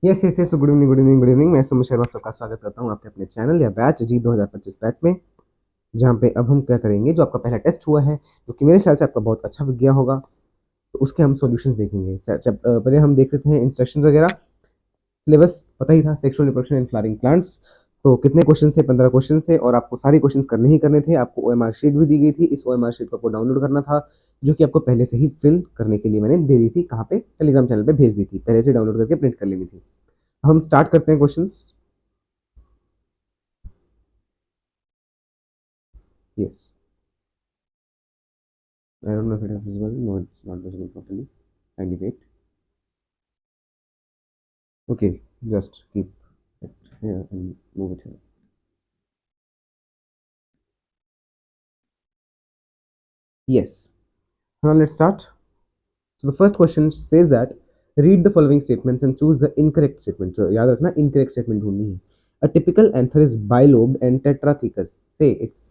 Yes yes yes, good evening good evening good evening. मैं सुमित शर्मा, सबका स्वागत करता हूँ आपके अपने चैनल या बैच जी 2025 बैच में, जहाँ पे अब हम क्या करेंगे, जो आपका पहला टेस्ट हुआ है, जो कि मेरे ख्याल से आपका बहुत अच्छा गया होगा, तो उसके हम सॉल्यूशंस देखेंगे। जब पहले हम देख लेते हैं इंस्ट्रक्शंस वगैरह। सिलेबस पता ही था, sexual reproduction in flowering plants. तो कितने क्वेश्चन थे? 15 क्वेश्चन थे, और आपको सारे क्वेश्चन करने ही करने थे। आपको ओएमआर शीट भी दी गई थी, इस ओएमआर शीट को आपको डाउनलोड करना था, जो कि आपको पहले से ही फिल करने के लिए मैंने दे दी थी। कहाँ पे? टेलीग्राम चैनल पे भेज दी थी, पहले से डाउनलोड करके प्रिंट कर लेनी थी। अब हम स्टार्ट करते हैं questions. Yes, I don't know if it is visible. No, it's not visible properly. Kindly wait. Okay, just keep it here and move it here. Yes. Now let's start. So the first question says that read the following statements and choose the incorrect statement. So याद रखना, incorrect statement ढूंढनी है. A typical anther is bilobed and tetrathecus. It's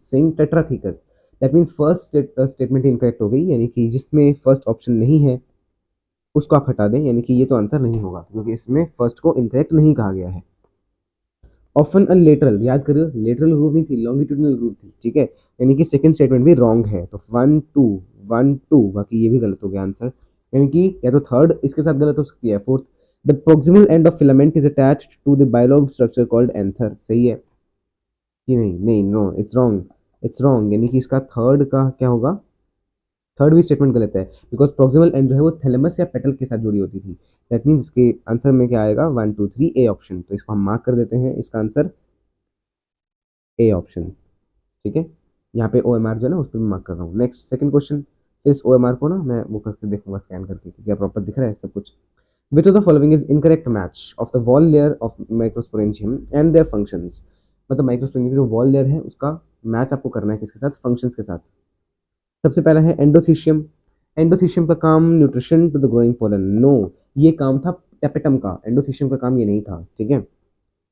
saying tetrathecus. That means first statement incorrect हो गई, यानी कि जिसमें first option नहीं है उसको आप हटा दें, यानी कि ये तो आंसर नहीं होगा, क्योंकि इसमें फर्स्ट को इनकरेक्ट नहीं कहा गया है। ऑफन अ लेटरल, याद करियो, लेटरल ग्रुप नहीं थी, लॉन्गिट्यूडनल ग्रुप थी, ठीक है। यानी कि सेकंड स्टेटमेंट भी रॉन्ग है, तो 1 2 बाकी ये भी गलत हो गया आंसर। यानी कि या तो थर्ड इसके साथ गलत हो सकती है, fourth. The proximal end of filament is attached to the bilobed structure called anther, सही है कि नहीं? नहीं, no, it's wrong, it's wrong. यानी कि इसका थर्ड का क्या होगा? थर्ड भी स्टेटमेंट गलत है, बिकॉज प्रोक्सिमल एंड जो है वो थैलेमस या पेटल के साथ जुड़ी होती थी। दैट मीन्स इसके आंसर में क्या आएगा? 1 2 3 ए ऑप्शन। तो इसको हम मार्क कर देते हैं, इसका आंसर ए ऑप्शन, ठीक है। यहाँ पे ओ एम आर जो है ना, उस पर मार्क कर रहा हूँ। Next second question. इस ओ एम आर को ना मैं वो करके देखूंगा, स्कैन करके, क्या प्रॉपर दिख रहा है सब कुछ। विच of the following is incorrect match of the wall layer of microsporangium and their functions? मतलब माइक्रोस्पोरेंजियम जो वॉल लेयर है उसका मैच आपको करना है किसके साथ? फंक्शंस के साथ। सबसे पहला है एंडोथीशियम। एंडोथीशियम का काम nutrition to the growing pollen, no, ये काम था टेपेटम का, एंडोथीशियम का काम ये नहीं था, ठीक है।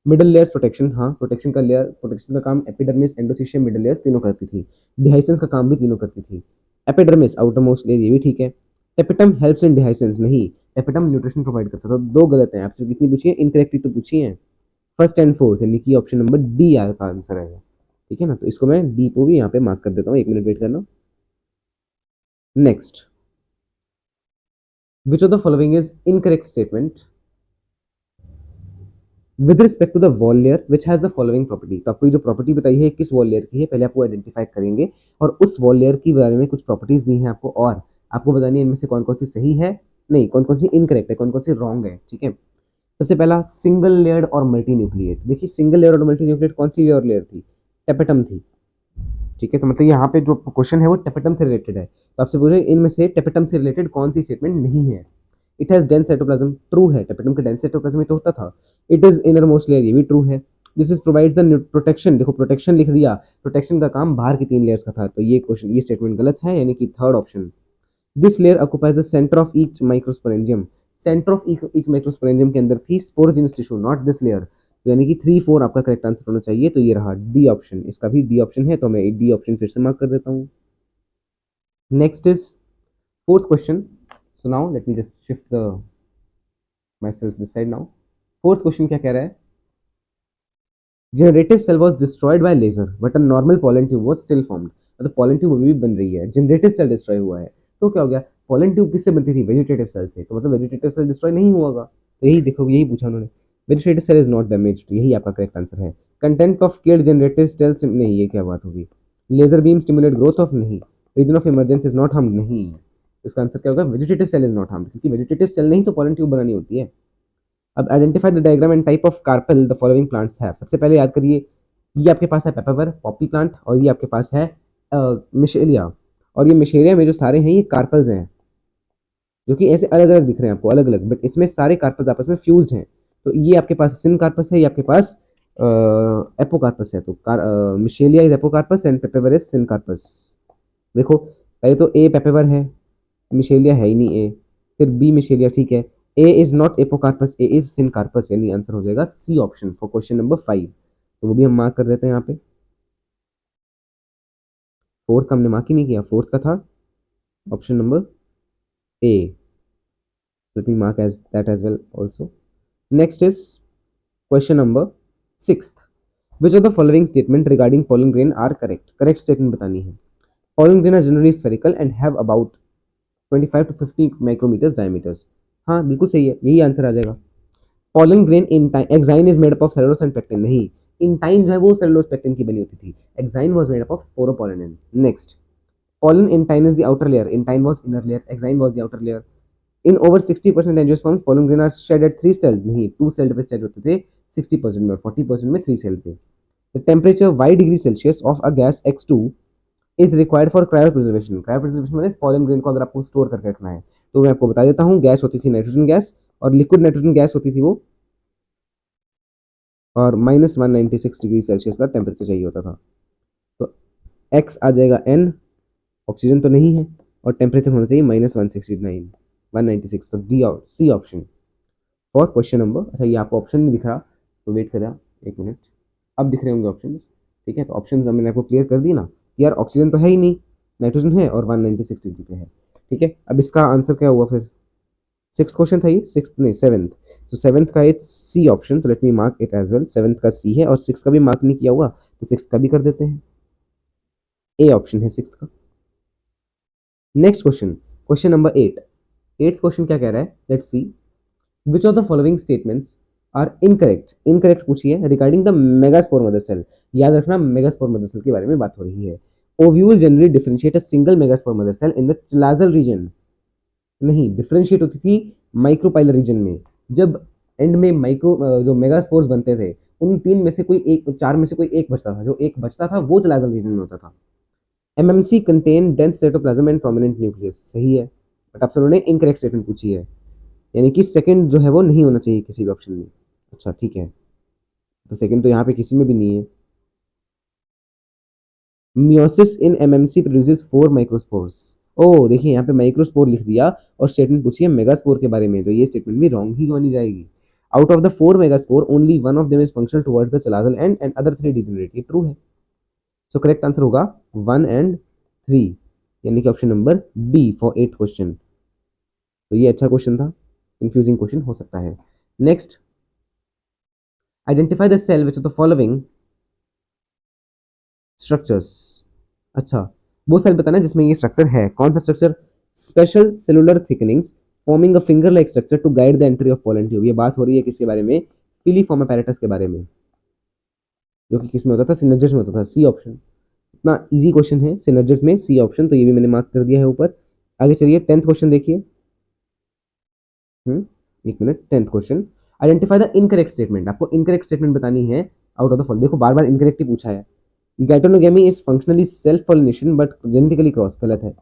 मिडल लेयर्स प्रोटेक्शन, हाँ, प्रोटेक्शन का लेयर, प्रोटेक्शन का काम एपिडर्मिस, एंडोथीशियम, मिडल लेयर्स तीनों करती थी। डिहाइसेंस का काम भी तीनों करती थी। एपिडर्मिस आउटर मोस्ट लेयर, ये भी ठीक है। टेपिटम हेल्प्स इन डिहाइसेंस, नहीं, टेपिटम न्यूट्रिशन प्रोवाइड करता था। तो दो गलत है, आपसे कितनी पूछी है? इनकरेक्टली तो पूछी है। फर्स्ट एंड फोर्थ, यानी कि ऑप्शन नंबर डी आपका आंसर है, ठीक है ना। तो इसको मैं डी को भी यहाँ पे मार्क कर देता हूँ, 1 मिनट वेट करना। Next, which of the following is incorrect statement with respect to the wall layer which has the following property? तो आपको जो प्रॉपर्टी बताई है किस वॉल लेयर की है, पहले आपको आइडेंटिफाई करेंगे, और उस वॉल लेयर के बारे में कुछ प्रॉपर्टीज दी हैं आपको, और आपको बतानी है इनमें से कौन कौन सी सही है, नहीं, कौन कौन सी इनकरेक्ट है, कौन कौन सी रॉन्ग है, ठीक है। सबसे पहला, सिंगल लेयर्ड और मल्टी न्यूक्लिएट। देखिए, सिंगल लेयर और मल्टी न्यूक्लिएट कौन सी लेयर लेयर थी? टेपेटम थी, ठीक है। तो मतलब यहाँ पे जो क्वेश्चन है वो टेपेटम से रिलेटेड है, तो आपसे पूछे इनमें से टेपेटम से रिलेटेड कौन सी स्टेटमेंट नहीं है। It has dense cytoplasm, true है, टेपेटम के डेंस साइटोप्लाज्म में तो होता था। It is inner most layer, ये भी ट्रू है। This is provides the protection, देखो प्रोटेक्शन लिख दिया, प्रोटेक्शन का काम बाहर की 3 लेयर्स का था, तो ये क्वेश्चन, ये स्टेटमेंट गलत है, यानी कि third option. This layer occupies the centre of each microsporangium, centre of each microsporangium के अंदर थी sporogenous tissue, not this layer. तो यानी कि 3 4 आपका करेक्ट आंसर होना चाहिए, तो ये रहा डी ऑप्शन, इसका भी डी ऑप्शन है, तो मैं डी ऑप्शन फिर से मार्क कर देता हूँ। Next is fourth question. So now let me just shift the myself this side now. Fourth question क्या कह रहा है? Generative cell was destroyed by laser but a normal pollen tube was still formed. मतलब pollen tube अभी भी बन रही है, जनरेटिव सेल डिस्ट्रॉय हुआ है, तो क्या हो गया? पॉलन ट्यूब किससे बनती थी? वेजिटेटिव सेल से, तो मतलब वेजिटेटिव सेल डिस्ट्रॉय नहीं हुआ होगा, तो यही देखो, यही पूछा उन्होंने। Vegetative cell is not damage, यही आपका करेक्ट आंसर है। Content of care generative cells, नहीं, ये क्या बात होगी? Laser beam stimulate growth of, नहीं। Reason of emergence is not harm, नहीं। इसका आंसर क्या होगा? Vegetative cell is not harm, क्योंकि वेजिटेटिव सेल नहीं तो पॉलन ट्यूब बनानी होती है। अब identify the diagram and type of carpel the following plants have. सबसे पहले याद करिए, ये आपके पास है पेपावर पॉपी प्लांट, और ये आपके पास है मिशेलिया। और ये मिशेलिया में जो सारे हैं ये कार्पल्स हैं, जो कि ऐसे अलग अलग दिख रहे हैं आपको, अलग अलग, बट इसमें सारे कार्पल्स आपस में फ्यूज्ड हैं। तो ये आपके पास सिन कार्पस है, ये आपके पास एपोकार्पस है। तो Michelia is apocarpous and Papaver is syncarpous. देखो, पहले तो ए पेपेवर है, मिशेलिया है ही नहीं ए, फिर बी मिशेलिया, ठीक है। A is not apocarpous, A is syncarpous, यानी आंसर हो जाएगा C option for question number 5। तो वो भी हम मार्क कर देते हैं यहाँ पे। फोर्थ का हमने मार्क ही नहीं किया, फोर्थ का था option number A. let me mark as that as well also. Next is question number 6. Which of the following statement regarding pollen grain are correct? Correct statement बतानी है. Pollen grain are generally spherical and have about 25 to 50 micrometers diameters. हाँ बिल्कुल सही है, यही answer आ जाएगा. Pollen grain in exine is made up of cellulose and pectin. नहीं, intine जो है वो cellulose pectin की बनी होती थी. Exine was made up of sporopollenin. Next, pollen intine is the outer layer. Intine was inner layer. Exine was the outer layer. In over 60% angiosperms, pollen grain are shed at 3 cell. नहीं, 2 cell पे shed होते थे 60% में और 40% में 3 cell पे. The temperature y degree Celsius of a gas X2 is required for cryopreservation. Cryopreservation माने pollen grain को अगर आपको स्टोर करके रखना है, तो मैं आपको बता देता हूँ. गैस होती थी नाइट्रोजन गैस, और लिक्विड नाइट्रोजन गैस होती थी वो, और -196 डिग्री सेल्सियस का टेम्परेचर चाहिए होता था. तो एक्स आ जाएगा एन, ऑक्सीजन तो नहीं है, और टेम्परेचर होना चाहिए -169 196. तो D C option for question number. अच्छा, ये आपको ऑप्शन नहीं दिख रहा तो वेट करें एक मिनट, अब दिख रहे होंगे ऑप्शन. ठीक है, तो ऑप्शन मैंने आपको क्लियर कर दी ना कि यार ऑक्सीजन तो है ही नहीं, नाइट्रोजन है और 196 डिग्री पे है. ठीक है, अब इसका आंसर क्या हुआ फिर? 6th क्वेश्चन था ये, 6th नहीं 7th. तो 7th का इट्स सी ऑप्शन, तो let me mark it as well. 7th का सी है और 6th का भी मार्क नहीं किया हुआ, तो 6th का भी कर देते हैं. ए ऑप्शन है 6th का. Next question, question number 8. 8th question क्या कह रहा है, let's see. Which of the following statements are incorrect? Incorrect पूछी है regarding the megaspore mother cell. याद रखना, मेगास्पोर मदर सेल के बारे में बात हो रही है. Ovule generally differentiate a single megaspore mother cell in the chalazal region. नहीं, डिफरेंशिएट होती थी माइक्रोपाइलर रीजन में. जब एंड में माइक्रो जो मेगास्पोर्स बनते थे, उन 3 में से कोई एक, 4 में से कोई एक बचता था. जो एक बचता था वो चिलाजल रीजन में होता था. MMC contain dense cytoplasm and prominent nucleus. सही है, बट आपसे उन्होंने इनकरेक्ट स्टेटमेंट पूछी है, यानी कि सेकंड जो है वो नहीं होना चाहिए किसी भी ऑप्शन में. अच्छा ठीक है, तो सेकंड तो यहाँ पे किसी में भी नहीं है. Meiosis in MMC produces 4 microspores. ओ देखिए, यहाँ पे माइक्रोस्पोर लिख दिया और स्टेटमेंट पूछी है मेगास्पोर के बारे में, तो ये स्टेटमेंट भी रॉन्ग ही मानी जाएगी. Out of the 4 megaspore only one of them is functional towards the chalazal end and other 3 degenerate. ये ट्रू है. सो करेक्ट आंसर होगा 1 एंड 3, यानी कि option number B for 8th question. तो ये अच्छा क्वेश्चन था, कंफ्यूजिंग क्वेश्चन हो सकता है. Next, identify the cell which of the following structures. अच्छा, वो सेल बताना जिसमें ये स्ट्रक्चर है. कौन सा structure? Special cellular thickenings forming a finger like structure to guide the entry of pollen tube. ये बात हो रही है किसके बारे में? फिलीफॉर्म अपैरेटस के बारे में, जो कि किसमें होता था? सिनर्जिस में होता था. C option. इतना इजी क्वेश्चन है, सिनर्जिस में सी ऑप्शन, तो ये भी मैंने मार्क कर दिया है ऊपर. आगे चलिए 10th क्वेश्चन देखिए. एक minute, 10th question. Identify the incorrect statement. आपको इनकरेक्ट स्टेटमेंट बतानी है आउट ऑफ द फॉलोइंग. देखो बार बार इनकरेक्ट ही पूछा है. Geitonogamy is functionally self pollination but genetically cross. गलत है.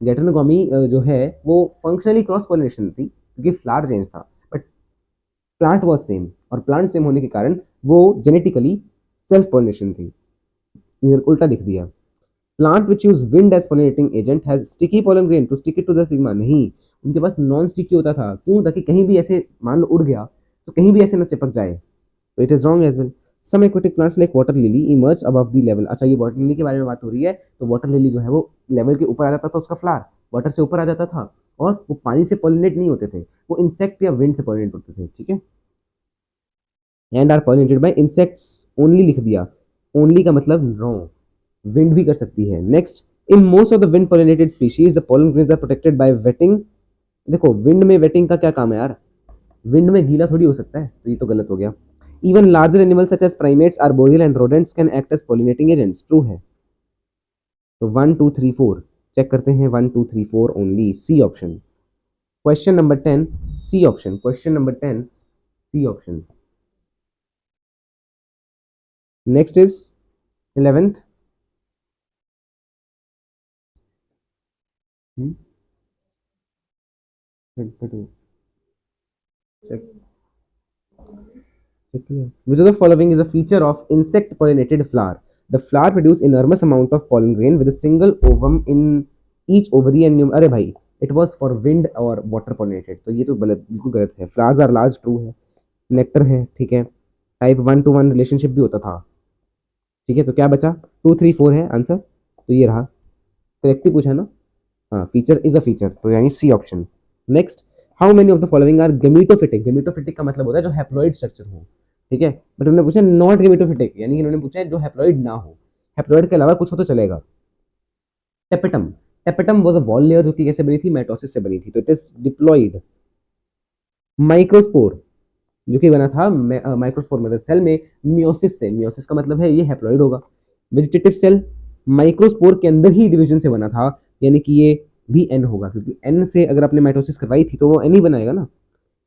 गैटोनोगमी जो है वो फंक्शनली क्रॉस पॉलिनेशन थी, क्योंकि फ्लावर चेंज था, बट प्लांट वॉज सेम, और प्लांट सेम होने के कारण वो जेनेटिकली सेल्फ पॉलिनेशन थी. इधर उल्टा लिख दिया. Plant which use wind as pollinating agent has sticky pollen grain to stick it to the sigma. नहीं, उनके पास नॉन स्टिकी होता था. क्यों? ताकि कहीं भी ऐसे मान लो उड़ गया तो कहीं भी ऐसे न चिपक जाए. तो it is wrong as well. Some aquatic plants like water lily emerge above the level. अच्छा, ये वाटर लिली के बारे में बात हो रही है, तो वाटर लिली जो है वो लेवल के ऊपर आ जाता था, उसका फ्लावर वाटर से ऊपर आ जाता था, और वो पानी से पॉलिनेट नहीं होते थे, वो इंसेक्ट या विंड से पॉलिनेट होते थे. ठीक है, and are pollinated by insects. Only लिख दिया. ओनली का मतलब नो, विंड भी कर सकती है. Next, in most of the wind pollinated species the pollen grains are protected by wetting. देखो, विंड में वेटिंग का क्या काम है यार? विंड में गीला थोड़ी हो सकता है, तो ये तो गलत हो गया. Even larger animals such as primates, arboreal and rodents can act as pollinating agents. True है. तो 1 2 3 4 चेक करते हैं. 1 2 3 4 only. C option. Question number 10 C option. Question number 10 C option. Next is 11th. check Which of the following is a feature of insect pollinated flower? The flower produce enormous amount of pollen grain with a single ovum in each ovary and अरे भाई, it was for wind और water pollinated. तो ये तो गलत, बिल्कुल गलत है. Flowers are large. ट्रू है. नेक्टर है. ठीक है. टाइप 1 to 1 रिलेशनशिप भी होता था. ठीक है, तो क्या बचा? 2 3 4 है आंसर, तो ये रहा. करेक्ट ही पूछा ना. हाँ, फीचर इज अ फीचर, तो यानी C option. Next, how many of the following are gametophytic. Gametophytic का मतलब होता है जो हैप्लॉइड स्ट्रक्चर हो, ठीक है, बट उन्होंने पूछा नॉट गेमिटोफिटिक, यानी कि उन्होंने पूछा जो हैप्लॉइड ना हो, हैप्लॉइड के अलावा कुछ हो तो चलेगा। Tapetum, tapetum was a wall layer जो कि कैसे बनी थी, माइटोसिस से बनी थी, तो इट इज डिप्लॉइड। माइक्रोस्पोर जो कि बना था माइक्रोस्पोर मतलब सेल में मियोसिस से, मियोसिस का मतलब है ये हैप्लॉइड होगा। वेजिटेटिव सेल माइक्रोस्पोर के अंदर ही डिवीजन से बना था, यानी कि ये भी एन होगा, क्योंकि एन से अगर आपने माइटोसिस करवाई थी तो वो एन ही बनाएगा ना।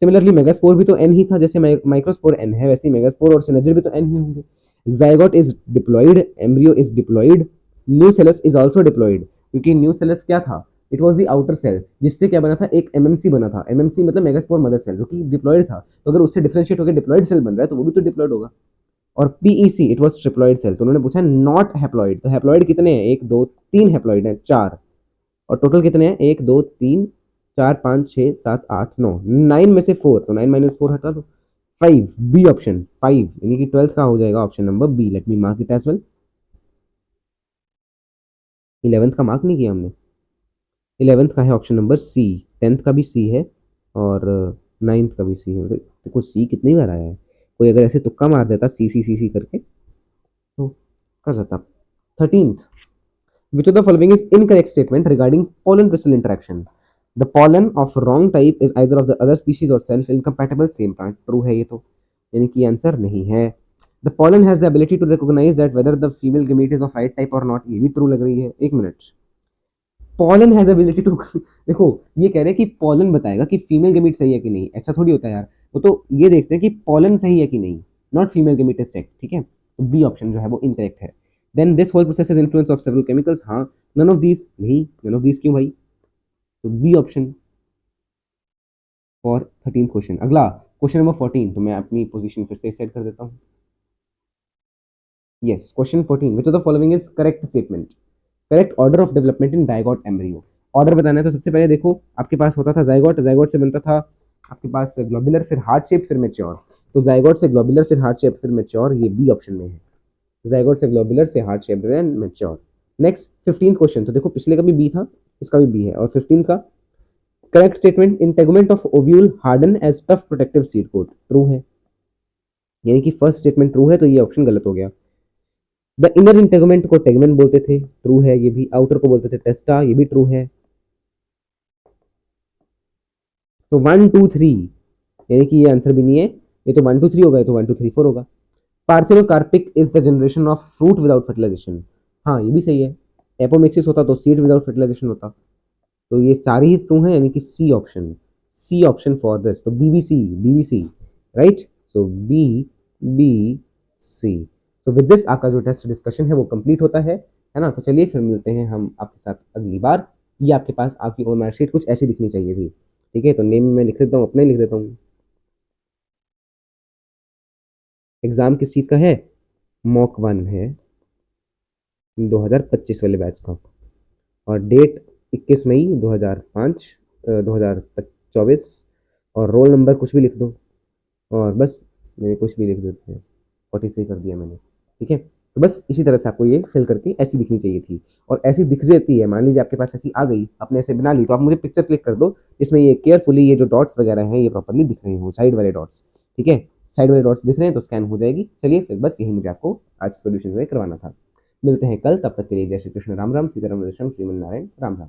सिमिलरली मेगास्पोर भी तो एन ही था, जैसे माइक्रोस्पोर एन है वैसे ही मेगास्पोर और सिनेजर भी तो एन ही होंगे। Zygote is diploid, embryo is diploid, nucellus is also diploid, क्योंकि न्यूसेलस क्या था, it was the outer cell जिससे क्या बना था, एक एमएमसी बना था, एमएमसी मतलब मेगास्पोर मदर सेल जो कि डिप्लॉइड था, तो अगर उससे डिफरेंशिएट होकर डिप्लॉइड सेल बन रहा है तो वो भी तो डिप्लॉइड होगा। और PEC it was triploid cell, तो उन्होंने पूछा नॉट हैप्लॉइड, तो हैप्लॉइड कितने हैं, एक दो तीन हैप्लॉइड हैं, चार, और टोटल कितने हैं, एक दो तीन चार पाँच छः सात आठ नौ, नाइन में से फोर, तो नाइन माइनस फोर हटा दो, फाइव, बी ऑप्शन फाइव, यानी कि 12th का हो जाएगा option number B. Let me mark it as well. 11th का मार्क नहीं किया हमने, 11th का है ऑप्शन नंबर सी, 10th का भी सी है और 9th का भी सी है। देखो सी कितनी बार आया है, कोई अगर ऐसे तुक्का मार देता सी सी सी सी करके तो कर सकता। 13th, which of the following is incorrect statement regarding pollen bristle interaction? The pollen of wrong type is either of the other species or self incompatible, same plant। True है ये तो, यानी कि आंसर नहीं है। The pollen has the ability to recognize that whether the female gamete is of right type or not, ये भी true लग रही है। एक मिनट, पॉलन हैज एबिलिटी टू देखो ये कह रहे हैं कि पॉलन बताएगा कि फीमेल गेमीट सही है कि नहीं, ऐसा थोड़ी होता है यार, वो तो ये देखते हैं कि पॉलन सही है कि नहीं, not female gamete is check, ठीक है, तो बी ऑप्शन जो है वो इनकरेक्ट है। Then this whole process is influence of several chemicals, हाँ, नन ऑफ दीज, नहीं नन ऑफ दीज क्यों भाई, तो बी ऑप्शन फॉर 13 क्वेश्चन। अगला क्वेश्चन नंबर 14, तो मैं अपनी पोजीशन फिर से सेट कर देता हूँ। Yes, question 14, which of the following is correct statement, correct order of development in zygote embryo. Order बताना है तो सबसे पहले देखो आपके पास होता था जाइगोट, जाइगोट से बनता था आपके पास ग्लोबुलर, फिर हार्ट शेप, फिर मेच्योर, तो जाइगोट से ग्लोबुलर, फिर हार्ट शेप, फिर मेच्योर, ये बी ऑप्शन में है, जाइगोट से ग्लोबुलर से heart shape and mature. Next 15 question, तो देखो पिछले का भी बी था, इसका भी बी है, और 15 का correct statement, integument of ovule harden as tough protective seed coat, true है, यानी कि फर्स्ट स्टेटमेंट ट्रू है, तो ये ऑप्शन गलत हो गया। द इनर इंटेगुमेंट को टेगमेंट बोलते थे, ट्रू है ये भी, आउटर को बोलते थे टेस्टा, ये भी ट्रू है। तो 1 2 3, यानी कि ये आंसर भी नहीं है, ये तो 1 2 3 होगा, ये तो 1 2 3 4 होगा। Parthenocarpic is the generation of fruit without fertilisation, हाँ ये भी सही है, एपोमिक्सिस होता तो सीड विदाउट फर्टिलाइजेशन होता, तो ये सारी ही ट्रू है, यानी कि C option, C option for this, तो BBC, BBC, right, so B B C. तो विद दिस आपका जो टेस्ट डिस्कशन है वो कंप्लीट होता है ना, तो चलिए फिर मिलते हैं हम आपके साथ अगली बार। ये आपके पास आपकी और मार्कशीट कुछ ऐसी दिखनी चाहिए थी, ठीक है, तो नेम में लिख देता हूँ, अपने लिख देता हूँ। एग्जाम किस चीज़ का है, मॉक 1 है 2025 वाले बैच का, और डेट 21 मई 2005 2024, और रोल नंबर कुछ भी लिख दो, और बस मैंने कुछ भी लिख देते हैं, 43 कर दिया मैंने, ठीक है, तो बस इसी तरह से आपको ये फिल करके ऐसी दिखनी चाहिए थी, और ऐसी दिख जाती है, मान लीजिए आपके पास ऐसी आ गई, आपने ऐसे बना ली, तो आप मुझे पिक्चर क्लिक कर दो, इसमें ये केयरफुली ये जो डॉट्स वगैरह हैं ये प्रॉपरली दिख रहे हो, साइड वाले डॉट्स, ठीक है, साइड वाले डॉट्स दिख रहे हैं तो स्कैन हो जाएगी। चलिए फिर बस यही मुझे आपको आज सोल्यूशन में करवाना था। मिलते हैं कल, तब तक के लिए जय श्री कृष्ण, राम राम, सीताराम, श्रीमन नारायण, राम राम।